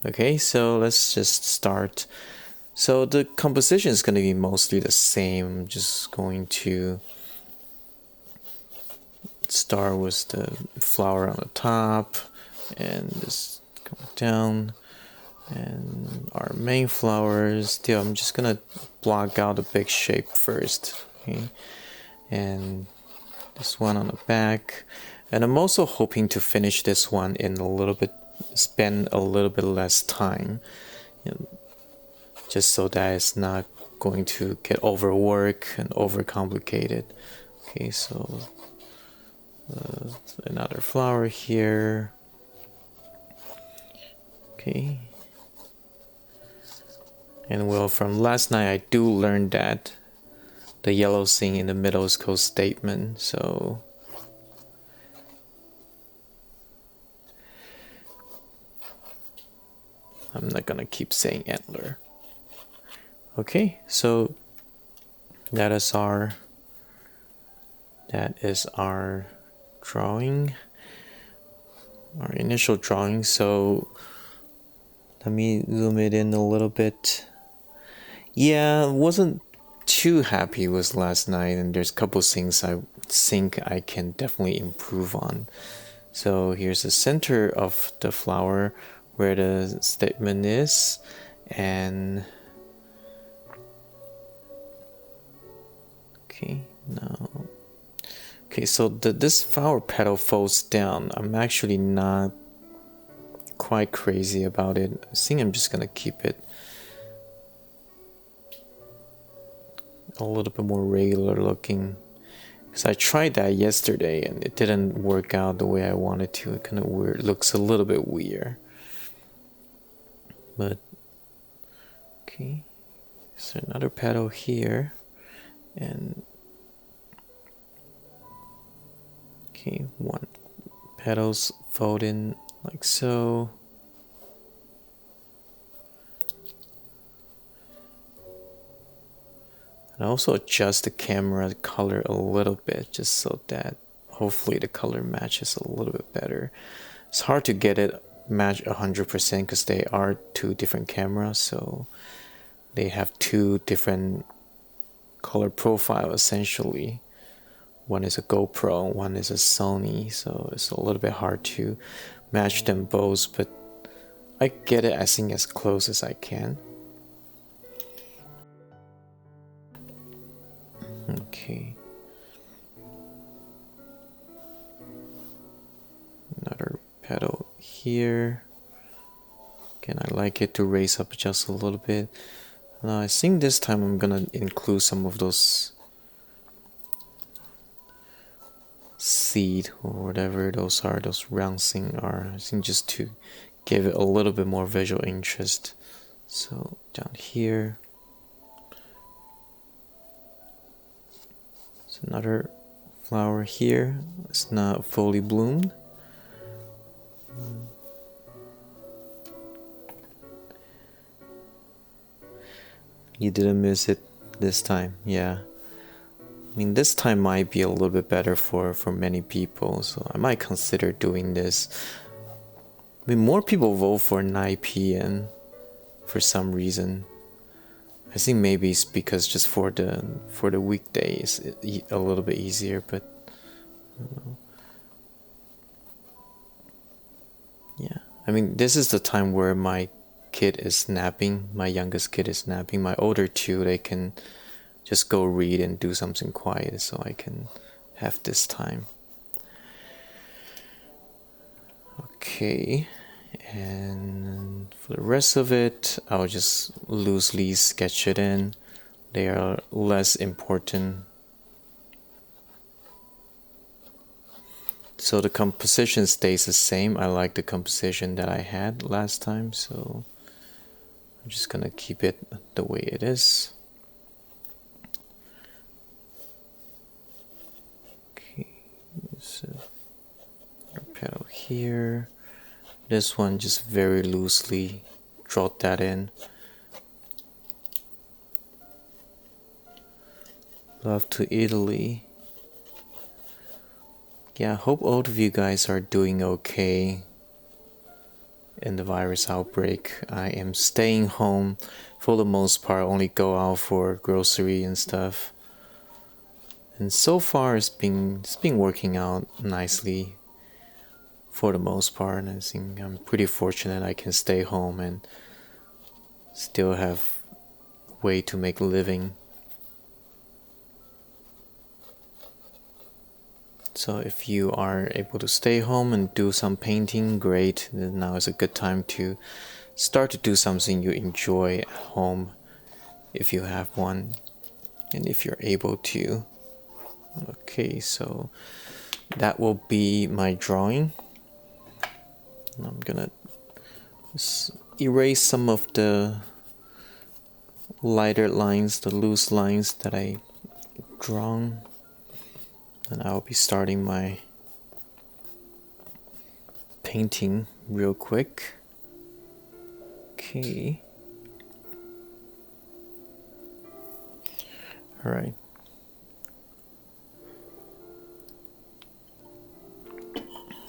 Okay, so let's just start. So the composition is going to be mostly the same. I'm just going to start with the flower on the top and just go down, and our main flowers. Still, I'm just gonna block out the big shape first, okay? And this one on the back, and I'm also hoping to finish this one in a little bit, spend a little bit less time, you know, just so that it's not going to get overwork and overcomplicated. Okay, so another flower here. Okay, and well, from last night I do learn that the yellow thing in the middle is called statement, so I'm not gonna keep saying antler. Okay, so that is our drawing, our initial drawing. So let me zoom it in a little bit. Yeah, wasn't too happy with last night, and there's a couple things I think I can definitely improve on. So here's the center of the flower where the statement is, and okay, now okay, so this flower petal falls down. I'm actually not quite crazy about it. I think I'm just gonna keep it a little bit more regular looking, because I tried that yesterday and it didn't work out the way I wanted to. It kind of weird, looks a little bit weird. But okay, so another petal here, and okay, one petals fold in like so. And also adjust the camera color a little bit, just so that hopefully the color matches a little bit better. It's hard to get it match 100% because they are two different cameras, so they have two different color profile essentially. One is a GoPro, one is a Sony, so it's a little bit hard to match them both, but I get it, I think, as close as I can. Okay. Another petal here. Again, I like it to raise up just a little bit. Now I think this time I'm gonna include some of those seed or whatever those are, those round things are. I think just to give it a little bit more visual interest. So down here. It's another flower here. It's not fully bloomed. You didn't miss it this time, yeah. I mean, this time might be a little bit better for many people, so I might consider doing this. I mean, more people vote for 9 p.m. for some reason. I think maybe it's because just for the weekdays it's a little bit easier, but I don't know. Yeah, I mean, this is the time where my kid is napping. My youngest kid is napping. My older two, they can just go read and do something quiet, so I can have this time. Okay, and for the rest of it, I'll just loosely sketch it in. They are less important. So the composition stays the same. I like the composition that I had last time, so I'm just gonna keep it the way it is. Okay, so a petal here. This one just very loosely draw that in. Love to Italy. Yeah, I hope all of you guys are doing okay. in the virus outbreak. I am staying home for the most part, only go out for grocery and stuff. And so far it's been working out nicely for the most part, and I think I'm pretty fortunate I can stay home and still have a way to make a living. So if you are able to stay home and do some painting, great. Then now is a good time to start to do something you enjoy at home, if you have one, and if you're able to. Okay, so that will be my drawing. I'm gonna just erase some of the lighter lines, the loose lines that I drawn, and I'll be starting my painting real quick. Okay. All right.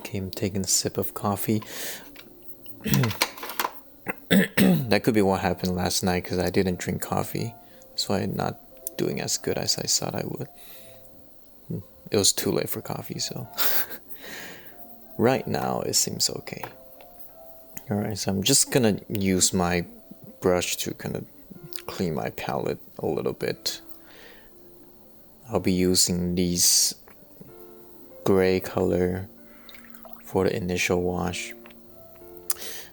Okay, I'm taking a sip of coffee. That could be what happened last night because I didn't drink coffee. That's why I'm not doing as good as I thought I would. It was too late for coffee, so right now it seems okay. Alright, so I'm just gonna use my brush to kind of clean my palette a little bit. I'll be using these gray color for the initial wash.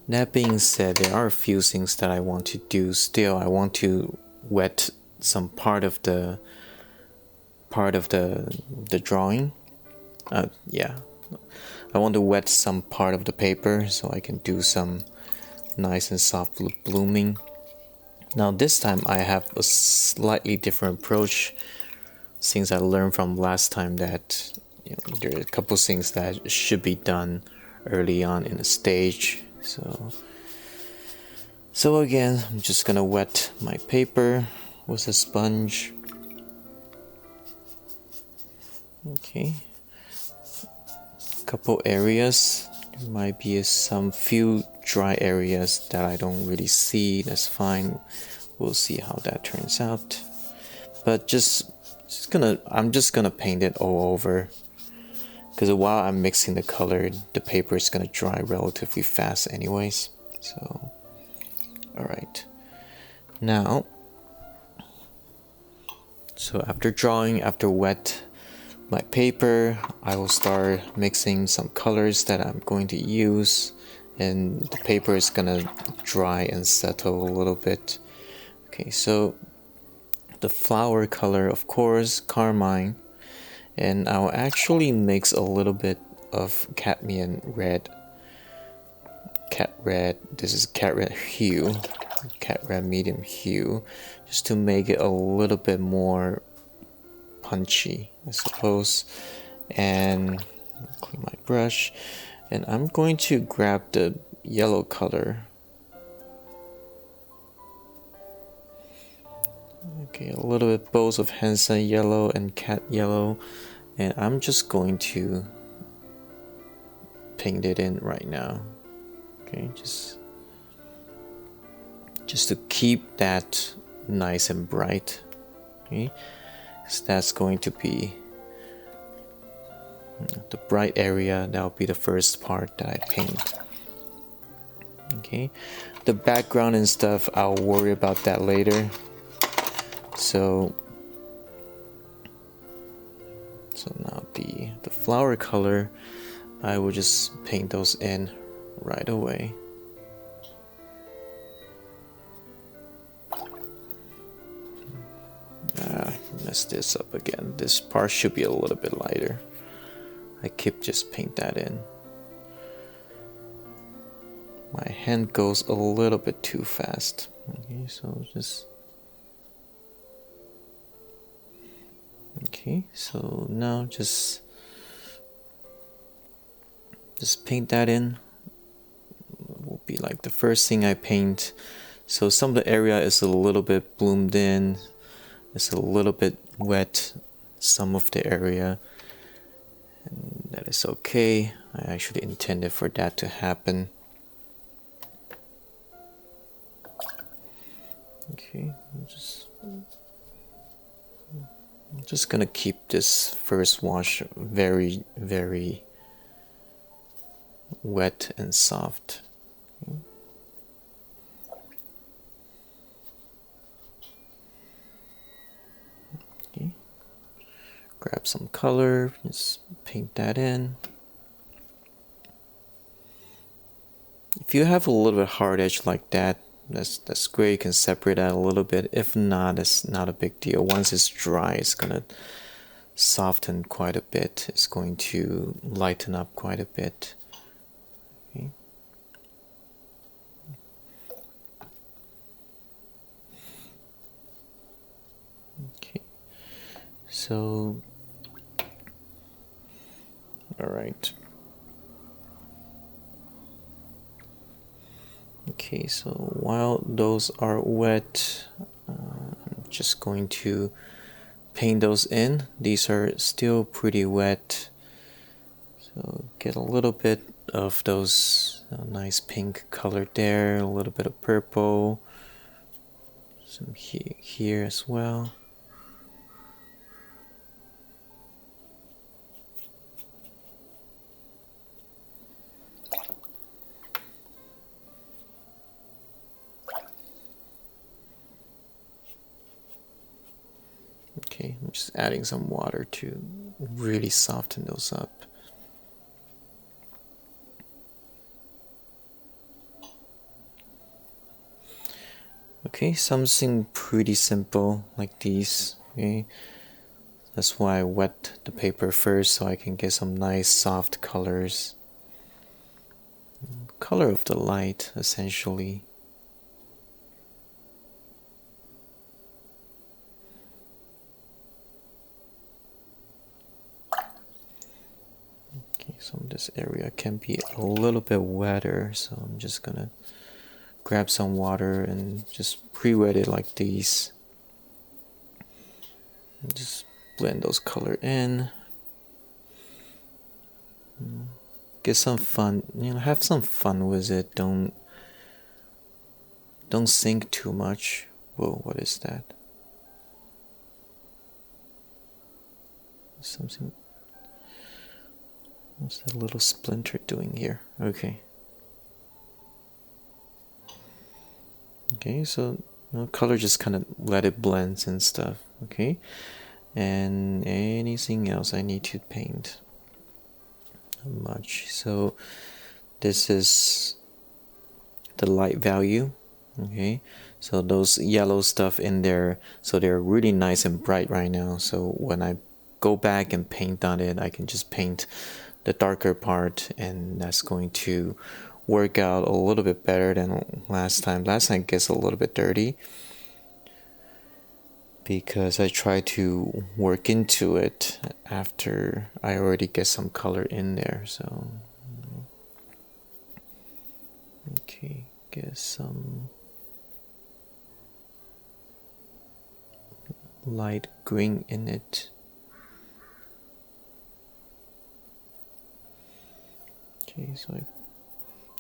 That being said, there are a few things that I want to do still. I want to wet some part of the drawing. Yeah, I want to wet some part of the paper so I can do some nice and soft blooming. Now this time I have a slightly different approach, since I learned from last time that there are a couple things that should be done early on in the stage. So again, I'm just gonna wet my paper with a sponge. Okay, couple areas. There might be some few dry areas that I don't really see. That's fine. We'll see how that turns out. But I'm just gonna paint it all over, because while I'm mixing the color, the paper is gonna dry relatively fast anyways. So, alright. Now, so after wet my paper, I will start mixing some colors that I'm going to use, and the paper is gonna dry and settle a little bit. Okay, so the flower color, of course, carmine. And I'll actually mix a little bit of cadmium red. This is cat red hue, cat red medium hue, just to make it a little bit more punchy, I suppose. And clean my brush, and I'm going to grab the yellow color. Okay, a little bit both of Hansa yellow and cat yellow, and I'm just going to paint it in right now. Okay, just to keep that nice and bright. Okay, so that's going to be the bright area. That'll be the first part that I paint. Okay, the background and stuff, I'll worry about that later. So now the flower color, I will just paint those in right away. I messed this up again. This part should be a little bit lighter. I keep just paint that in. My hand goes a little bit too fast. Okay, so just... Okay, so now just paint that in. It will be like the first thing I paint. So some of the area is a little bit bloomed in. It's a little bit wet, some of the area. And that is okay. I actually intended for that to happen. Okay, I'm just gonna keep this first wash very, very wet and soft. Okay. Grab some color, just paint that in. If you have a little bit hard edge like that, that's great. You can separate that a little bit. If not, it's not a big deal. Once it's dry, it's gonna soften quite a bit. It's going to lighten up quite a bit. Okay. Okay. So, all right. Okay, so while those are wet, I'm just going to paint those in. These are still pretty wet, so get a little bit of those nice pink color there, a little bit of purple, some here as well. Okay, I'm just adding some water to really soften those up. Okay, something pretty simple like these. Okay, that's why I wet the paper first, so I can get some nice soft colors. Color of the light, essentially. Okay, so this area can be a little bit wetter, so I'm just gonna grab some water and just pre-wet it like these. And just blend those color in. Get some fun, have some fun with it. Don't sink too much. Whoa, what is that? Something. What's that little splinter doing here? Okay. Okay, so color, just kind of let it blend and stuff. Okay, and anything else I need to paint? Not much. So this is the light value. Okay, so those yellow stuff in there, so they're really nice and bright right now. So when I go back and paint on it, I can just paint the darker part, and that's going to work out a little bit better than last time. Last time gets a little bit dirty because I try to work into it after I already get some color in there. So okay, get some light green in it. Okay, so I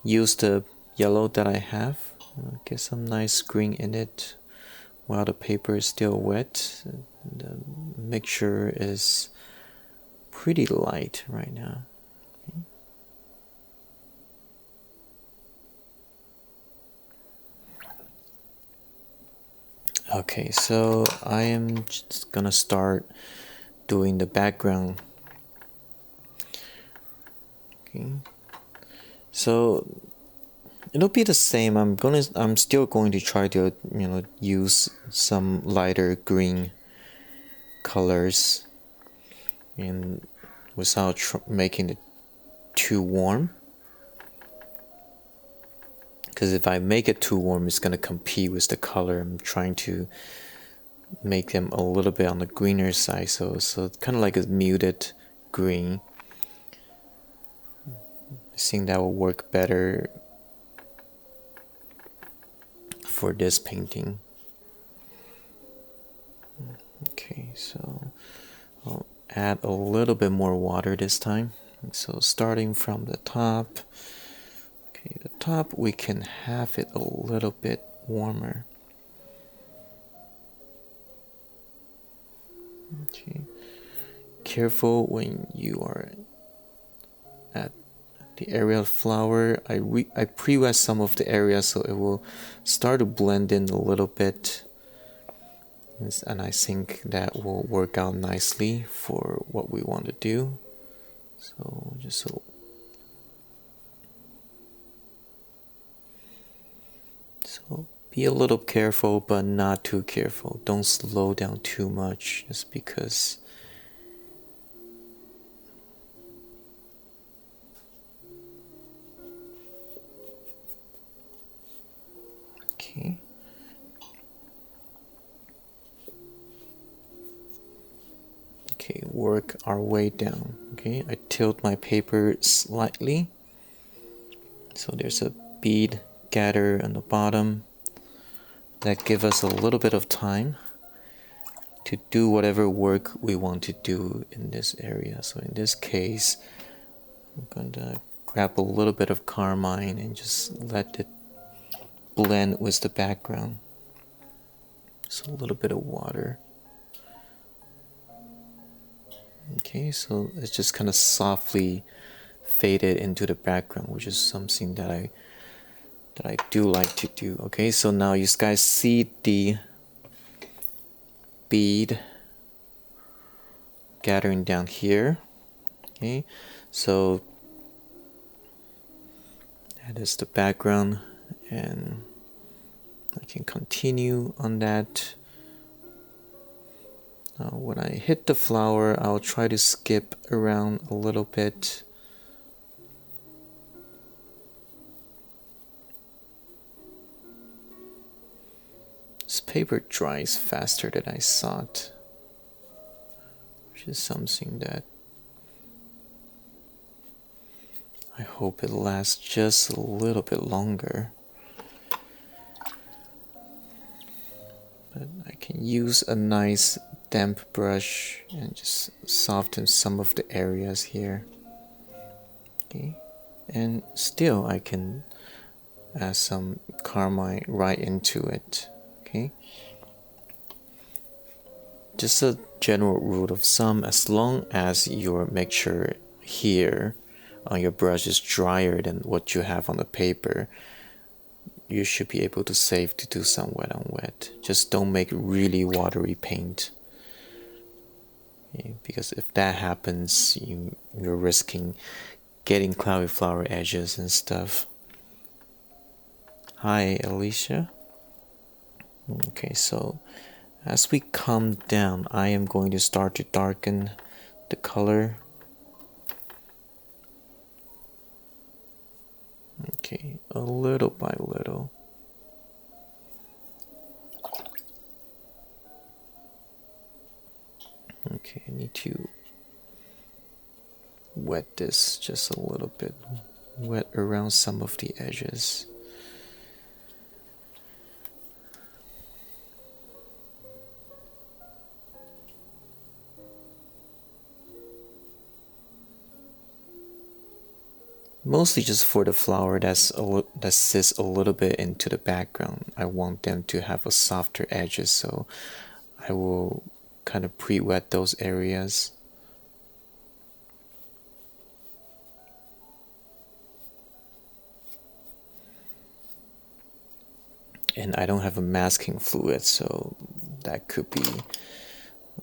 use the yellow that I have, get some nice green in it while the paper is still wet. The mixture is pretty light right now. Okay, so I am just gonna start doing the background. Okay, so it'll be the same. I'm still going to try to use some lighter green colors and without making it too warm, because if I make it too warm, it's gonna compete with the color. I'm trying to make them a little bit on the greener side, so kind of like a muted green. I think that will work better for this painting. Okay, so I'll add a little bit more water this time. So starting from the top, okay, the top we can have it a little bit warmer. Okay. Careful when you are at the area of flower. I pre-wet some of the area so it will start to blend in a little bit, and I think that will work out nicely for what we want to do. So so be a little careful, but not too careful. Don't slow down too much, just because okay. Okay, work our way down. Okay, I tilt my paper slightly, so there's a bead gather on the bottom that give us a little bit of time to do whatever work we want to do in this area. So in this case, I'm going to grab a little bit of carmine and just let it blend with the background. So a little bit of water. Okay, so it's just kind of softly faded into the background, which is something that I do like to do. Okay, so now you guys see the bead gathering down here. Okay, so that is the background, and I can continue on that. Now when I hit the flower, I'll try to skip around a little bit. This paper dries faster than I thought, which is something that I hope it lasts just a little bit longer. But I can use a nice damp brush and just soften some of the areas here. Okay, and still I can add some carmine right into it. Okay, just a general rule of thumb, as long as your mixture here on your brush is drier than what you have on the paper, you should be able to save to do some wet on wet. Just don't make really watery paint, okay? Because if that happens, you're risking getting cloudy flower edges and stuff. Hi Alicia. Okay, so as we come down, I am going to start to darken the color. Okay, a little by little. Okay, I need to wet this just a little bit, wet around some of the edges. Mostly just for the flower that sits a little bit into the background. I want them to have a softer edges, so I will kind of pre-wet those areas. And I don't have a masking fluid, so that could be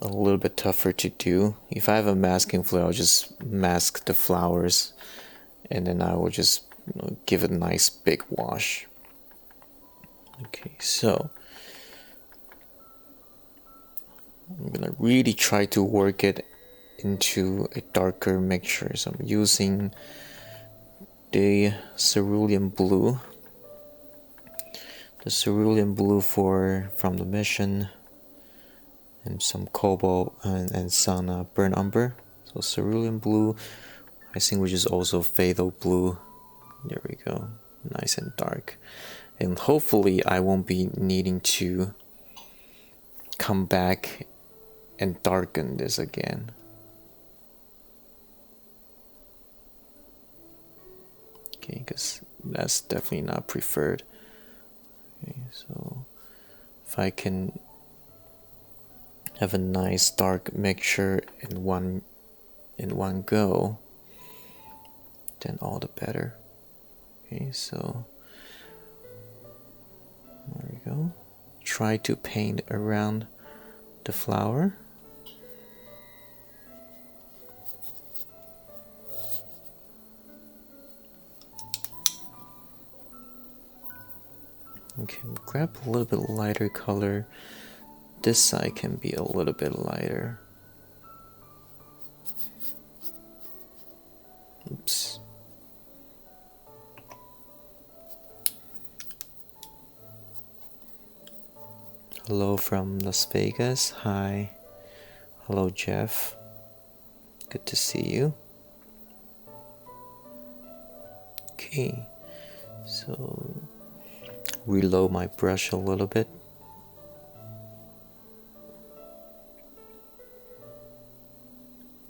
a little bit tougher to do. If I have a masking fluid, I'll just mask the flowers, and then I will just give it a nice big wash. Okay, so I'm gonna really try to work it into a darker mixture. So I'm using the cerulean blue. The cerulean blue from the Mission, and some cobalt and some burnt umber. So cerulean blue, I think, which is also phthalo blue. There we go, nice and dark. And hopefully I won't be needing to come back and darken this again. Okay, because that's definitely not preferred. Okay, so if I can have a nice dark mixture in one go, then all the better. Okay, so there we go. Try to paint around the flower. Okay, grab a little bit lighter color. This side can be a little bit lighter. Oops. Hello from Las Vegas. Hi. Hello, Jeff. Good to see you. Okay, so reload my brush a little bit.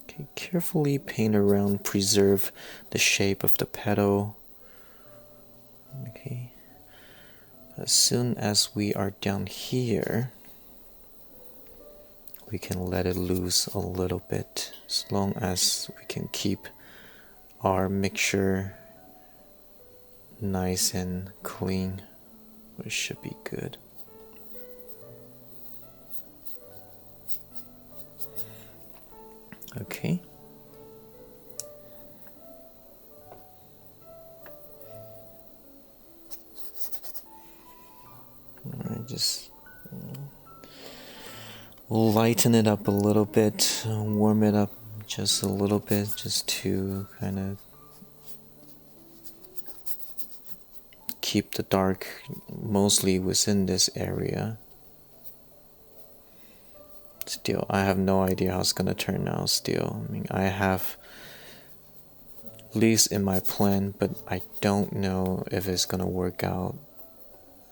Okay, carefully paint around, preserve the shape of the petal. Okay, as soon as we are down here, we can let it loose a little bit, as long as we can keep our mixture nice and clean. It should be good. Okay. Alright, just lighten it up a little bit, warm it up just a little bit, just to kind of keep the dark mostly within this area. Still, I have no idea how it's gonna turn out still. I mean, I have at least in my plan, but I don't know if it's gonna work out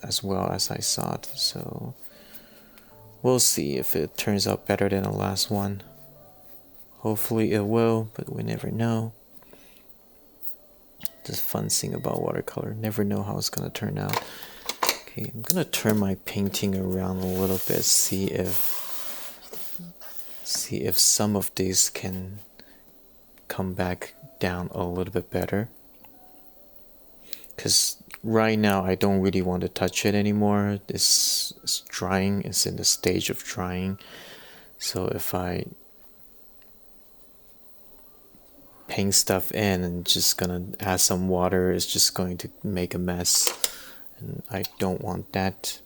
as well as I thought. So we'll see if it turns out better than the last one. Hopefully it will, but we never know. The fun thing about watercolor, never know how it's gonna turn out. Okay, I'm gonna turn my painting around a little bit, see if some of these can come back down a little bit better. Because right now I don't really want to touch it anymore. This is drying, it's in the stage of drying. So if I paint stuff in and just gonna add some water, it's just going to make a mess, and I don't want that.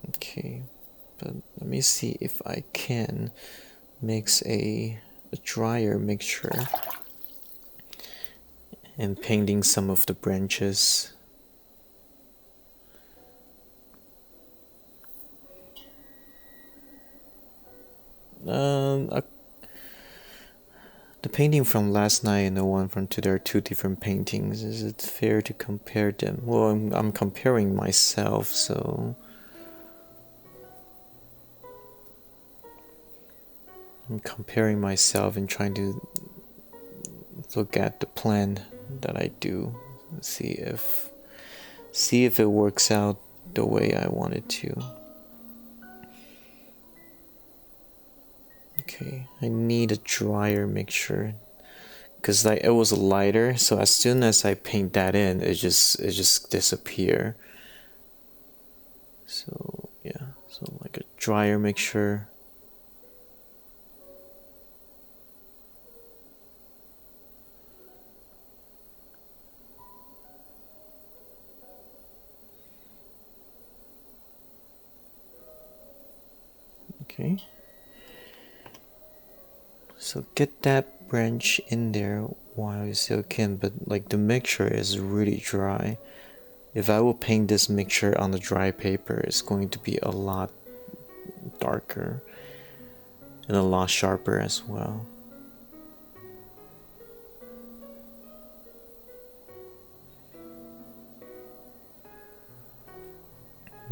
Okay, but let me see if I can mix a drier mixture and painting some of the branches. The painting from last night and the one from today are two different paintings. Is it fair to compare them? Well, I'm comparing myself, so I'm comparing myself and trying to look at the plan that I do, see if it works out the way I want it to. Okay, I need a drier mixture because like it was lighter, so as soon as I paint that in, it just disappear. So yeah, so like a drier mixture. Okay. So get that branch in there while you still can, but like the mixture is really dry. If I will paint this mixture on the dry paper, it's going to be a lot darker and a lot sharper as well.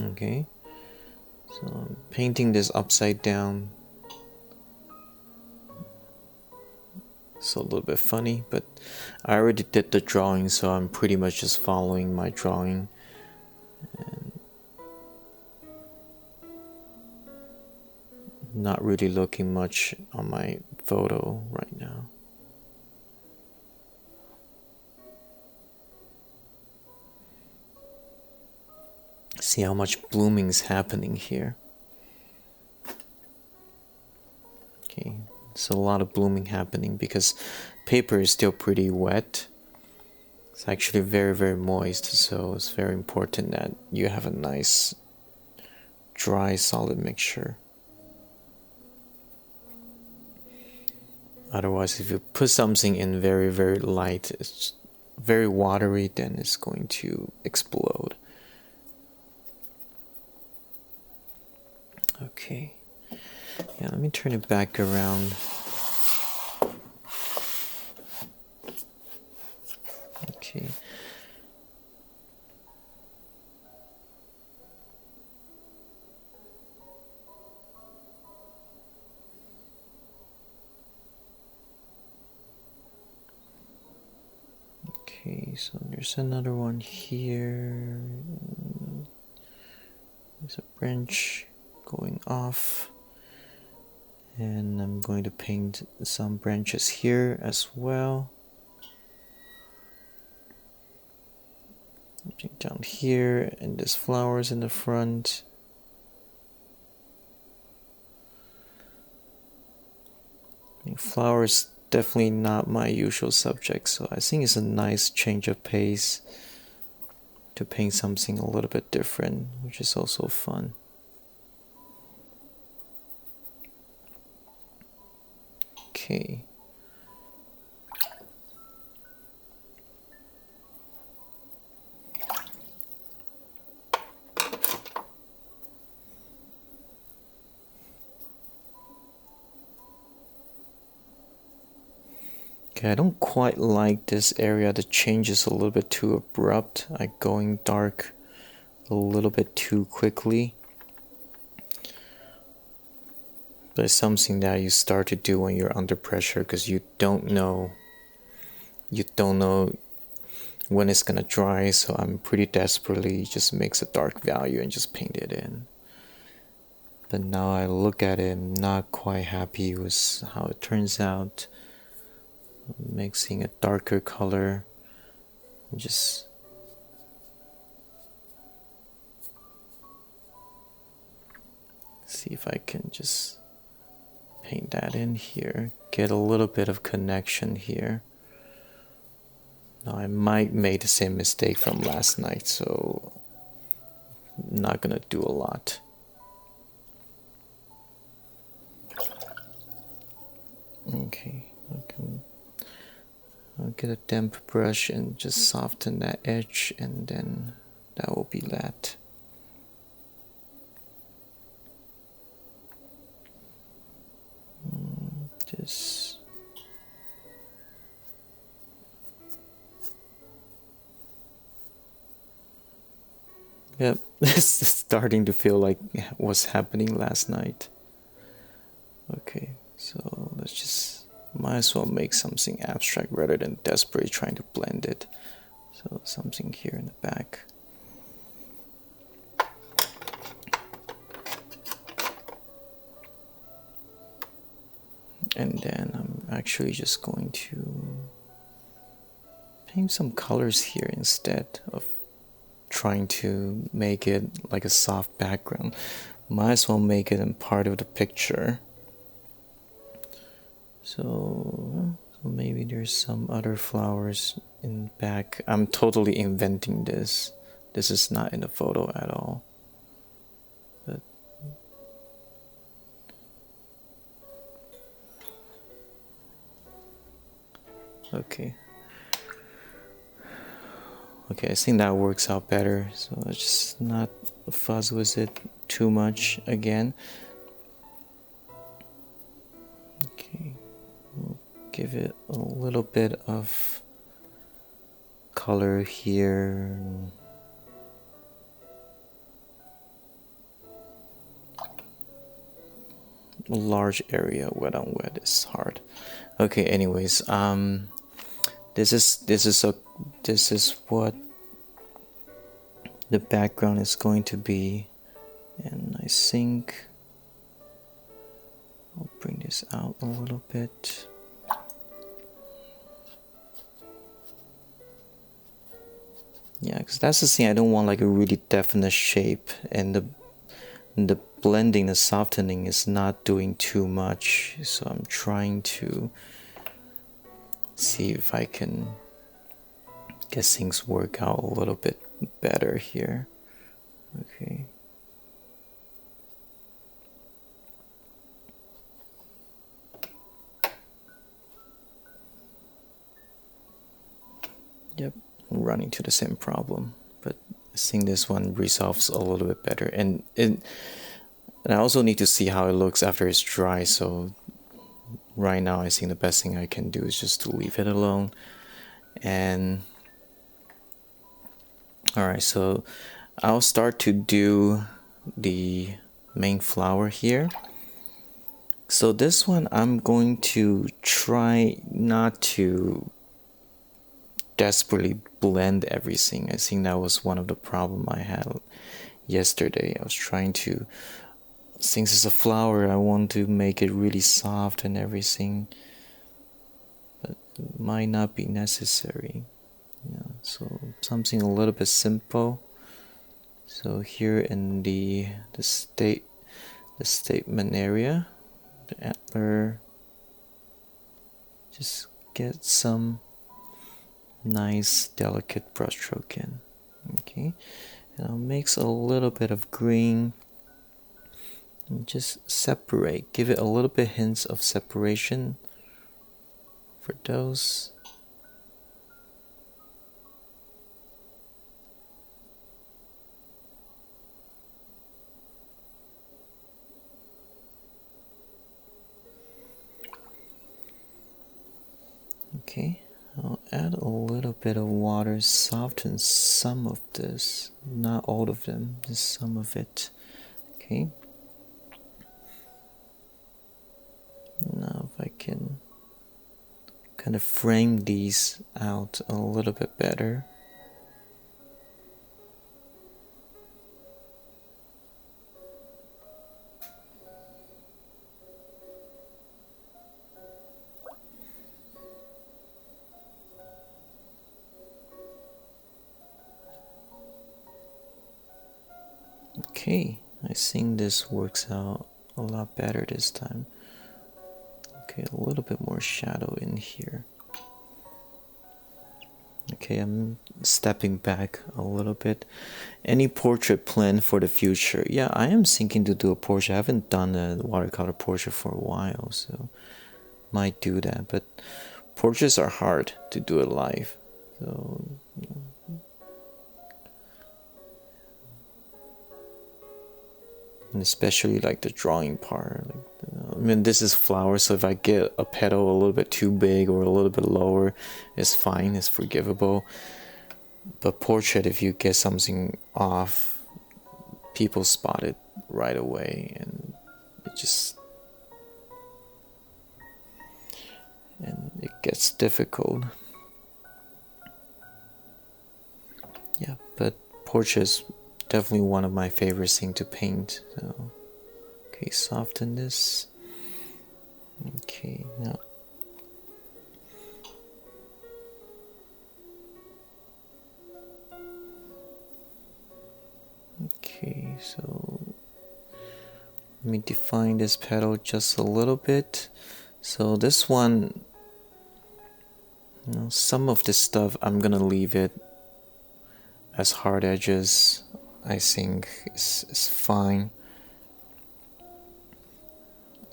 Okay, so I'm painting this upside down It's a little bit funny, but I already did the drawing, so I'm pretty much just following my drawing. And not really looking much on my photo right now. See how much blooming is happening here. Okay, so a lot of blooming happening because paper is still pretty wet. It's actually very, very moist, so it's very important that you have a nice dry solid mixture. Otherwise, if you put something in very, very light, it's very watery, then it's going to explode. Okay, yeah, let me turn it back around. Okay. Okay, so there's another one here. There's a branch going off, and I'm going to paint some branches here as well. Down here, and there's flowers in the front. Flowers definitely not my usual subject, so I think it's a nice change of pace to paint something a little bit different, which is also fun. Okay. Okay, I don't quite like this area. The change is a little bit too abrupt. Like going dark a little bit too quickly. But it's something that you start to do when you're under pressure because you don't know when it's gonna dry. So I'm pretty desperately just mix a dark value and just paint it in. But now I look at it, I'm not quite happy with how it turns out. Mixing a darker color, just see if I can just paint that in here, get a little bit of connection here. Now I might make the same mistake from last night, so I'm not gonna do a lot. Okay, I'll get a damp brush and just soften that edge, and then that will be that. This. Yep, it's starting to feel like what's happening last night. Okay, so let's just might as well make something abstract rather than desperately trying to blend it. So something here in the back. And then I'm actually just going to paint some colors here instead of trying to make it like a soft background. Might as well make it in part of the picture. So maybe there's some other flowers in back. I'm totally inventing this. This is not in the photo at all. But okay. Okay, I think that works out better. So let's just not fuzz with it too much again. Okay. We'll give it a little bit of color here. large area wet on wet is hard. Okay, anyways, this is what the background is going to be, and I think I'll bring this out a little bit. Yeah, because that's the thing, I don't want like a really definite shape, and the blending, the softening is not doing too much, so I'm trying to see if I can get things work out a little bit better here. Okay. Yep, I'm running into the same problem, but I think this one resolves a little bit better, and I also need to see how it looks after it's dry. So right now I think the best thing I can do is just to leave it alone. And alright, so I'll start to do the main flower here. So this one I'm going to try not to desperately blend everything. I think that was one of the problems I had yesterday. I was trying to, since it's a flower, I want to make it really soft and everything, but it might not be necessary. Yeah, so something a little bit simple. So here in the statement area, the antler, just get some nice delicate brush stroke in. Okay, and I'll mix a little bit of green and just separate, give it a little bit hints of separation for those. Okay, I'll add a little bit of water, soften some of this, not all of them, just some of it. Okay. Now if I can kind of frame these out a little bit better. Okay, I think this works out a lot better this time. Okay, a little bit more shadow in here. Okay, I'm stepping back a little bit. Any portrait plan for the future? Yeah, I am thinking to do a portrait. I haven't done a watercolor portrait for a while, so might do that. But portraits are hard to do it live, so you know. And especially like the drawing part. I mean, this is flowers, so if I get a petal a little bit too big or a little bit lower, it's fine, it's forgivable. But portrait, if you get something off, people spot it right away, and it gets difficult. Yeah, but portraits definitely one of my favorite things to paint. So, okay, soften this. Okay, now okay, so let me define this petal just a little bit. So this one, you know, some of this stuff I'm gonna leave it as hard edges. I think is fine.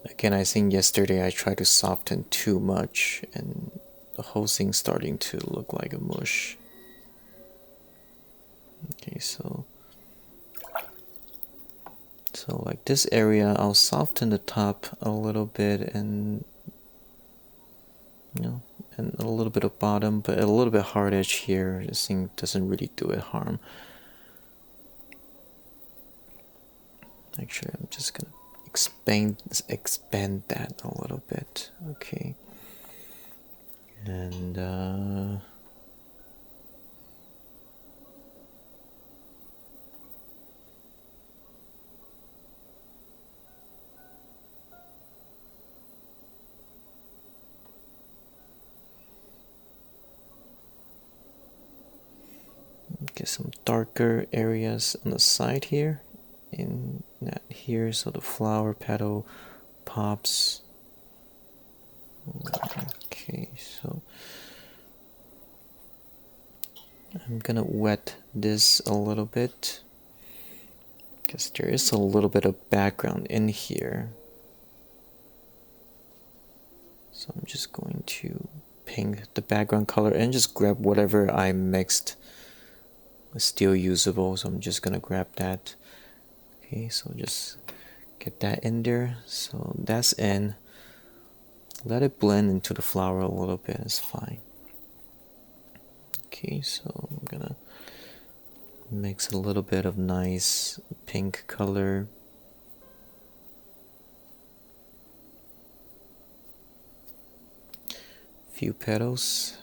Again, I think yesterday I tried to soften too much and the whole thing's starting to look like a mush. Okay, so like this area, I'll soften the top a little bit, and you know, and a little bit of bottom, but a little bit hard edge here. This thing doesn't really do it harm. Actually, I'm just gonna expand that a little bit. Okay. And get some darker areas on the side here, in that here, so the flower petal pops. Okay, so I'm gonna wet this a little bit because there is a little bit of background in here. So I'm just going to paint the background color and just grab whatever I mixed is still usable. So I'm just gonna grab that. Okay, so just get that in there. So that's in. Let it blend into the flower a little bit, it's fine. Okay, so I'm gonna mix a little bit of nice pink color. Few petals.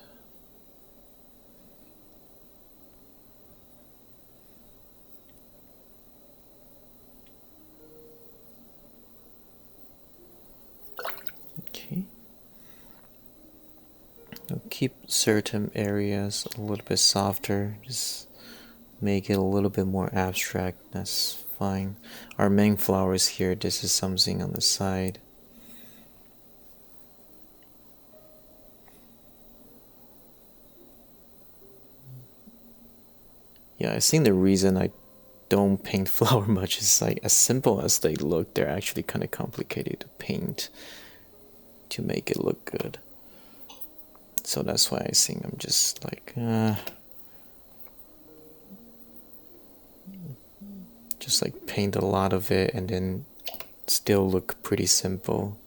Okay. I'll keep certain areas a little bit softer, just make it a little bit more abstract, that's fine. Our main flower is here, this is something on the side. Yeah, I think the reason I don't paint flower much is like as simple as they look, they're actually kind of complicated to paint to make it look good. So that's why I think I'm just like just like paint a lot of it and then still look pretty simple.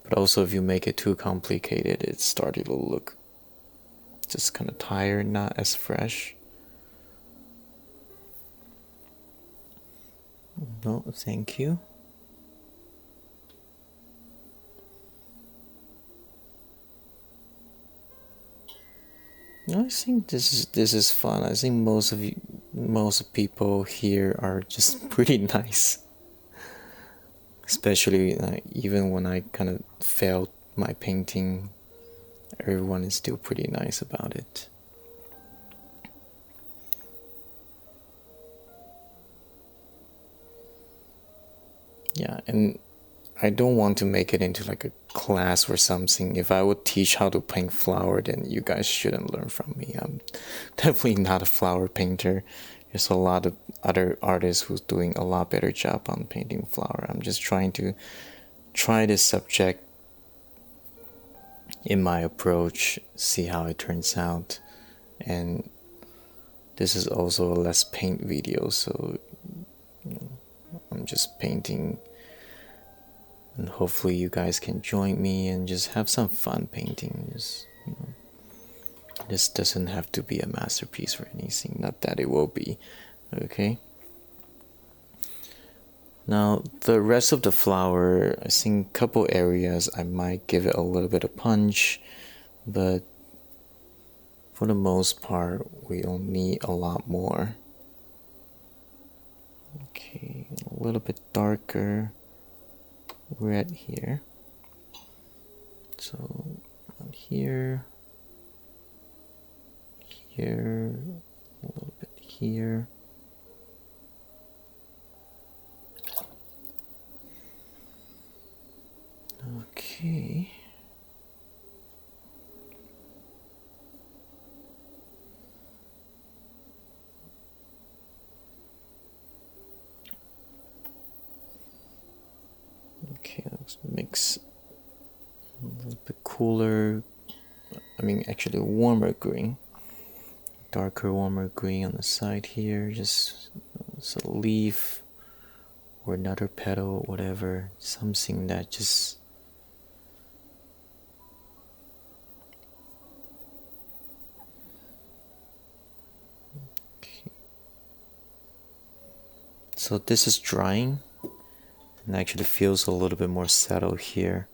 But also if you make it too complicated, it's starting to look just kind of tired, not as fresh. No, thank you. I think this is fun. I think most people here are just pretty nice. Especially even when I kind of failed my painting, everyone is still pretty nice about it. Yeah, and I don't want to make it into like a class or something. If I would teach how to paint flower, then you guys shouldn't learn from me. I'm definitely not a flower painter. There's a lot of other artists who's doing a lot better job on painting flower. I'm just trying to try this subject in my approach, see how it turns out. And this is also a less paint video, so I'm just painting, and hopefully you guys can join me and just have some fun painting. Just, this doesn't have to be a masterpiece or anything, not that it will be. Okay, now the rest of the flower, I think a couple areas I might give it a little bit of punch, but for the most part we don't need a lot more. Okay, a little bit darker red here. So on here, here, a little bit here. Okay. Okay, let's mix a little bit cooler, actually warmer green, darker warmer green on the side here, just a leaf or another petal, whatever, something that just okay. So this is drying, and actually feels a little bit more settled here.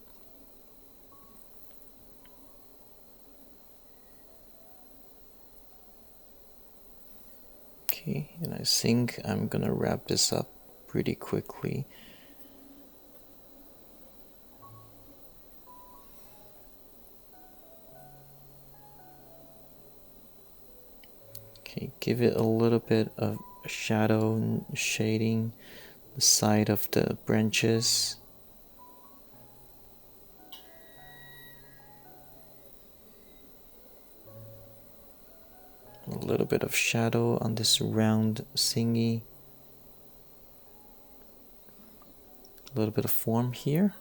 Okay, and I think I'm gonna wrap this up pretty quickly. Okay, give it a little bit of shadow and shading the side of the branches. A little bit of shadow on this round thingy. A little bit of form here.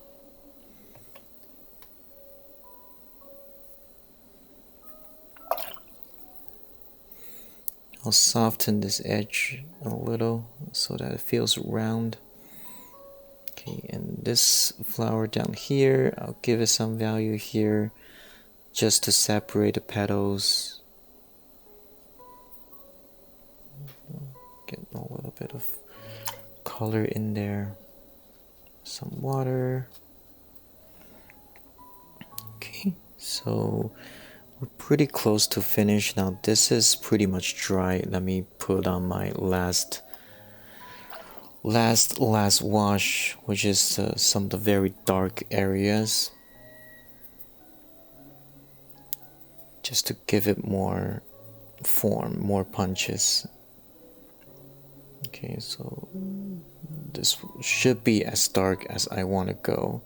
I'll soften this edge a little so that it feels round. Okay, and this flower down here, I'll give it some value here just to separate the petals. Get a little bit of color in there. Some water. Okay, so we're pretty close to finish. Now this is pretty much dry. Let me put on my last wash, which is some of the very dark areas, just to give it more form, more punches. Okay, so this should be as dark as I want to go.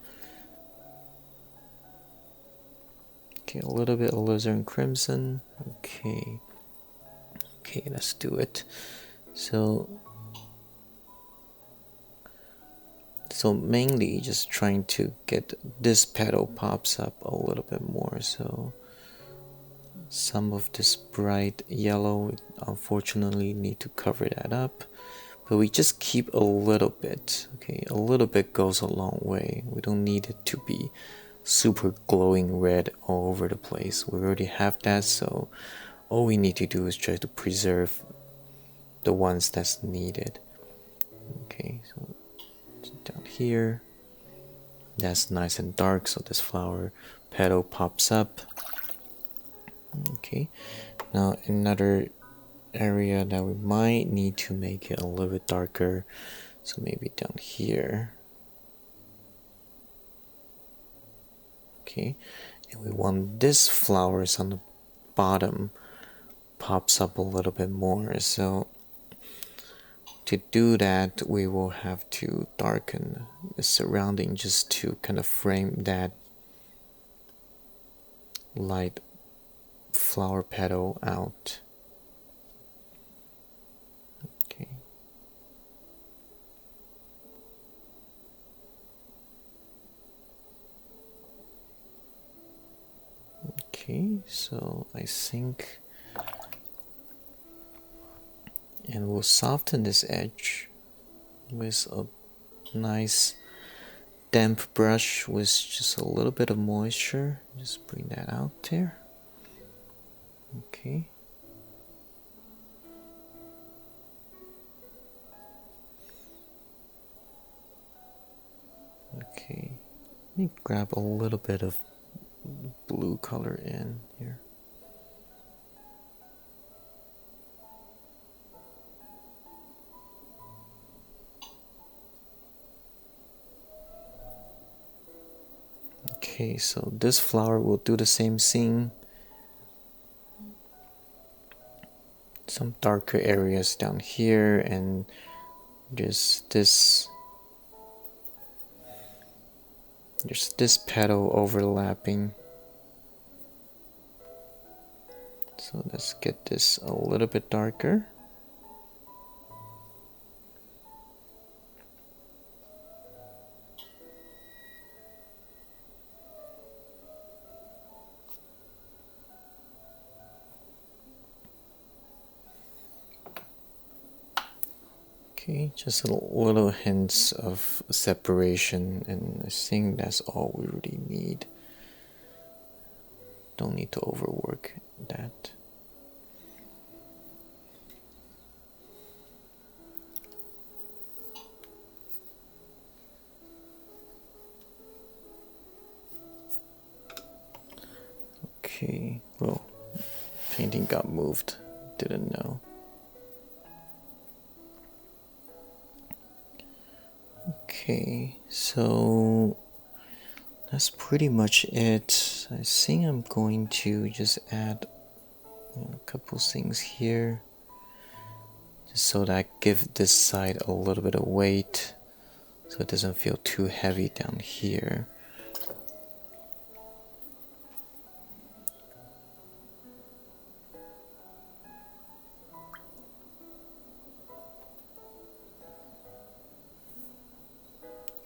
Okay, a little bit of alizarin crimson. Okay, let's do it. So mainly just trying to get this petal pops up a little bit more. So some of this bright yellow, unfortunately need to cover that up, but we just keep a little bit. Okay, a little bit goes a long way. We don't need it to be super glowing red all over the place. We already have that, so all we need to do is try to preserve the ones that's needed. Okay, so down here, that's nice and dark, so this flower petal pops up. Okay, now another area that we might need to make it a little bit darker, so maybe down here. Okay, and we want this flowers on the bottom pops up a little bit more. So to do that, we will have to darken the surrounding just to kind of frame that light flower petal out. Okay. Okay, so I think, and we'll soften this edge with a nice damp brush with just a little bit of moisture. Just bring that out there. Okay. Okay, let me grab a little bit of blue color in here. Okay, so this flower will do the same thing. Some darker areas down here, and just this petal overlapping. So let's get this a little bit darker. Okay, just a little hints of separation, and I think that's all we really need. Don't need to overwork that. Okay, well, painting got moved, didn't know. Okay, so that's pretty much it. I think I'm going to just add a couple things here, just so that I give this side a little bit of weight, so it doesn't feel too heavy down here.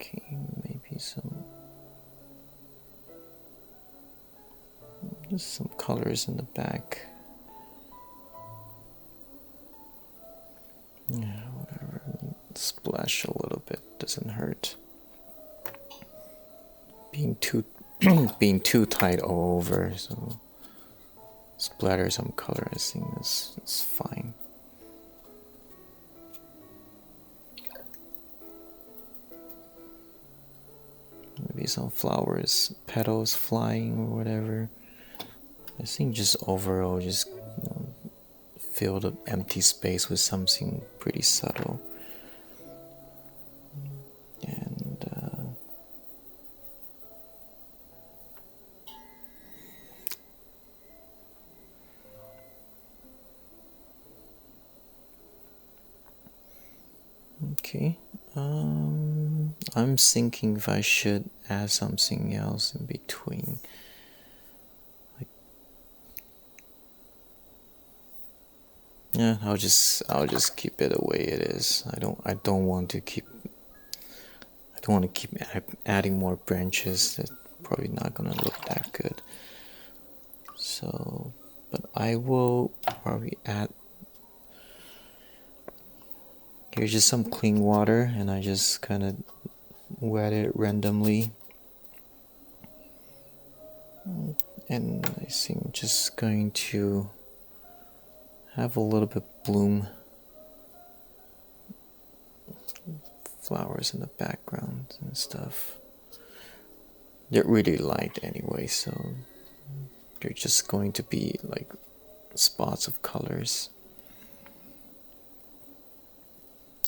Okay, maybe just some colors in the back. Yeah, whatever. Splash a little bit, doesn't hurt. Being too being too tight all over, so splatter some color, I think it's fine. Maybe some flowers, petals flying or whatever. I think just overall, just fill the empty space with something pretty subtle. And okay, I'm thinking if I should add something else in between. Yeah, I'll just keep it the way it is. I don't want to keep adding more branches. That's probably not gonna look that good. So, but I will probably add. Here's just some clean water, and I just kind of wet it randomly. And I think I'm just going to have a little bit bloom flowers in the background and stuff. They're really light anyway, so they're just going to be like spots of colors.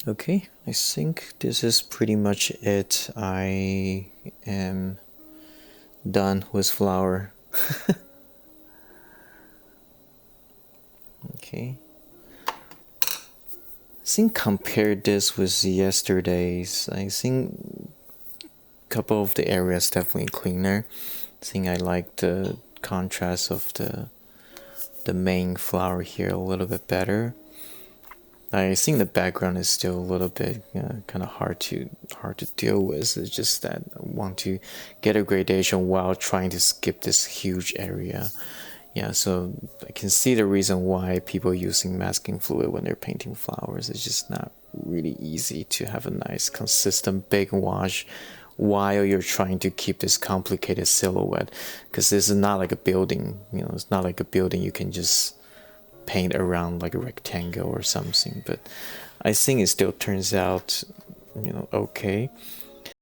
Okay, I think this is pretty much it. I am done with flower. Okay. I think compare this with yesterday's. I think a couple of the areas definitely cleaner. I think I like the contrast of the main flower here a little bit better. I think the background is still a little bit kind of hard to deal with. It's just that I want to get a gradation while trying to skip this huge area. Yeah, so I can see the reason why people are using masking fluid when they're painting flowers. It's just not really easy to have a nice, consistent big wash while you're trying to keep this complicated silhouette. Because this is not like a building, it's not like a building you can just paint around like a rectangle or something. But I think it still turns out, okay.